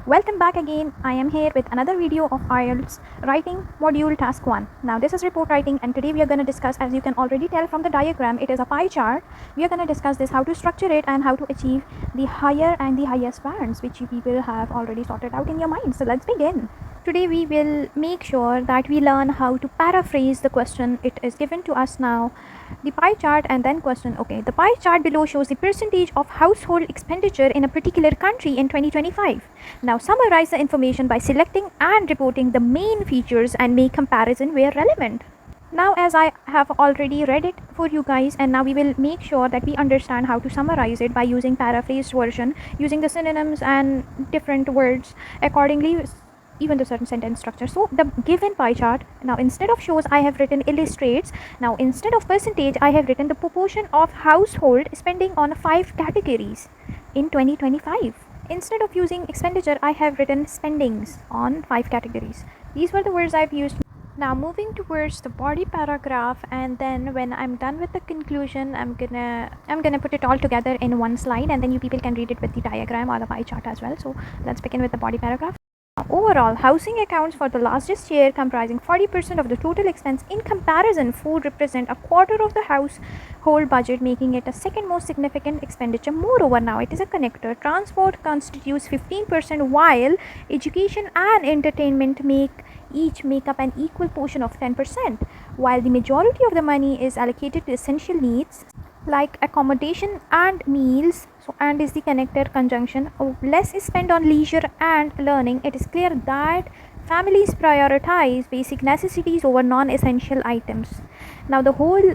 Welcome back again. I am here with another video of IELTS writing module task 1. Now this is report writing and today we are going to discuss, as you can already tell from the diagram, it is a pie chart. We are going to discuss this, how to structure it and how to achieve the higher and the highest bands which you people have already sorted out in your mind. So let's begin. Today we will make sure that we learn how to paraphrase the question. It is given to us now, the pie chart and then question. Okay, the pie chart below shows the percentage of household expenditure in a particular country in 2025. Now summarize the information by selecting and reporting the main features and make comparison where relevant. Now, as I have already read it for you guys, and now we will make sure that we understand how to summarize it by using paraphrased version, using the synonyms and different words accordingly, even the certain sentence structure. So the given pie chart, now instead of shows I have written illustrates. Now instead of percentage I have written the proportion of household spending on 5 categories in 2025. Instead of using expenditure I have written spendings on 5 categories. These were the words I've used. Now moving towards the body paragraph, and then when I'm done with the conclusion, I'm gonna put it all together in one slide, and then you people can read it with the diagram or the pie chart as well. So let's begin with the body paragraph. Overall, housing accounts for the largest share, comprising 40% of the total expense. In comparison, food represents a quarter of the household budget, making it a second most significant expenditure. Moreover, now it is a connector. Transport constitutes 15%, while education and entertainment make up an equal portion of 10%, while the majority of the money is allocated to essential needs like accommodation and meals. So and is the connector conjunction. Less is spent on leisure and learning. It is clear that families prioritize basic necessities over non-essential items. Now the whole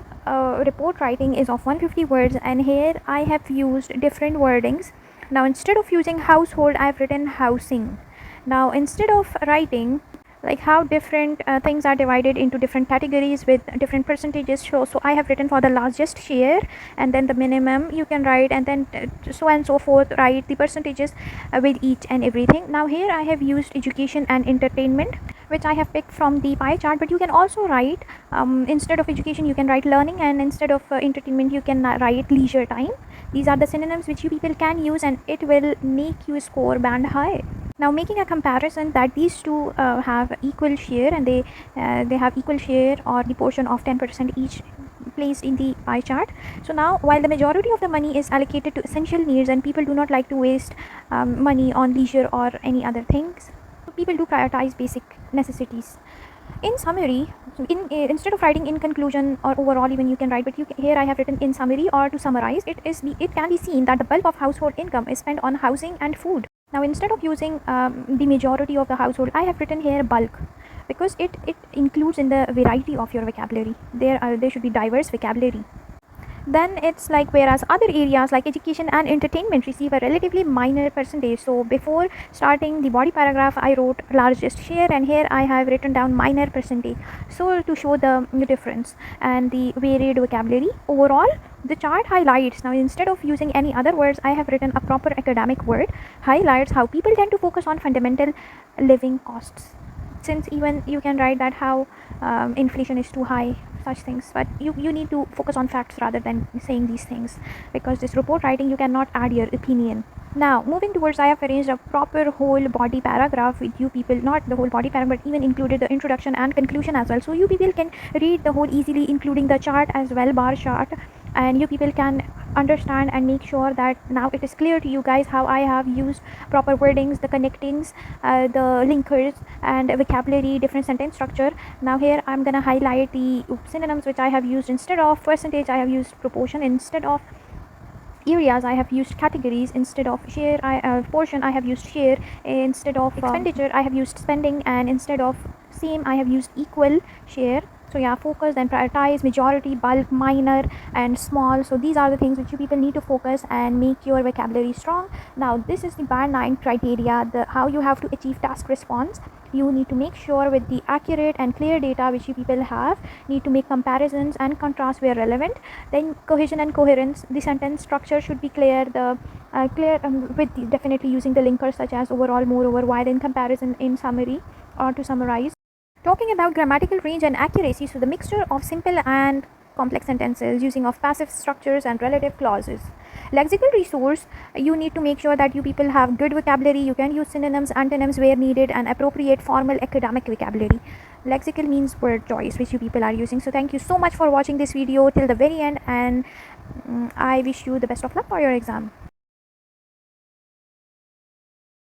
report writing is of 150 words, and here I have used different wordings. Now instead of using household I have written housing. Now instead of writing like how different things are divided into different categories with different percentages, so I have written for the largest share, and then the minimum you can write, and then so and so forth, write the percentages with each and everything. Now here I have used education and entertainment, which I have picked from the pie chart, but you can also write instead of education you can write learning, and instead of entertainment you can write leisure time. These are the synonyms which you people can use, and it will make you score band high. Now making a comparison that these two have equal share, and they have equal share or the portion of 10% each placed in the pie chart. So now while the majority of the money is allocated to essential needs, and people do not like to waste money on leisure or any other things, so people do prioritize basic necessities. In summary, instead of writing in conclusion or overall, even you can write, but here I have written in summary, or to summarize, it can be seen that the bulk of household income is spent on housing and food. Now instead of using the majority of the household, I have written here bulk, because it includes in the variety of your vocabulary. There should be diverse vocabulary. Then it's like, whereas other areas like education and entertainment receive a relatively minor percentage. So before starting the body paragraph I wrote largest share, and here I have written down minor percentage, so to show the difference and the varied vocabulary. Overall, the chart highlights, now instead of using any other words I have written a proper academic word, highlights how people tend to focus on fundamental living costs. Since even you can write that how inflation is too high, such things, but you need to focus on facts rather than saying these things, because this report writing you cannot add your opinion. Now moving towards, I have arranged a proper whole body paragraph with you people, not the whole body paragraph but even included the introduction and conclusion as well, so you people can read the whole easily, including the chart as well, bar chart, and you people can understand and make sure that now it is clear to you guys how I have used proper wordings, the connectings, the linkers and vocabulary, different sentence structure. Now here I'm gonna highlight the synonyms which I have used. Instead of percentage I have used proportion, instead of areas I have used categories, instead of share portion I have used share, instead of expenditure I have used spending, and instead of same I have used equal share. So yeah, focus, then prioritize, majority, bulk, minor and small. So these are the things which you people need to focus and make your vocabulary strong. Now this is the band 9 criteria, the how you have to achieve task response. You need to make sure with the accurate and clear data which you people have, need to make comparisons and contrast where relevant. Then cohesion and coherence, the sentence structure should be clear, the definitely using the linkers such as overall, moreover, while, in comparison, in summary, or to summarize. Talking about grammatical range and accuracy, so the mixture of simple and complex sentences, using of passive structures and relative clauses. Lexical resource, you need to make sure that you people have good vocabulary. You can use synonyms, antonyms where needed, and appropriate formal academic vocabulary. Lexical means word choice, which you people are using. So thank you so much for watching this video till the very end, and I wish you the best of luck for your exam.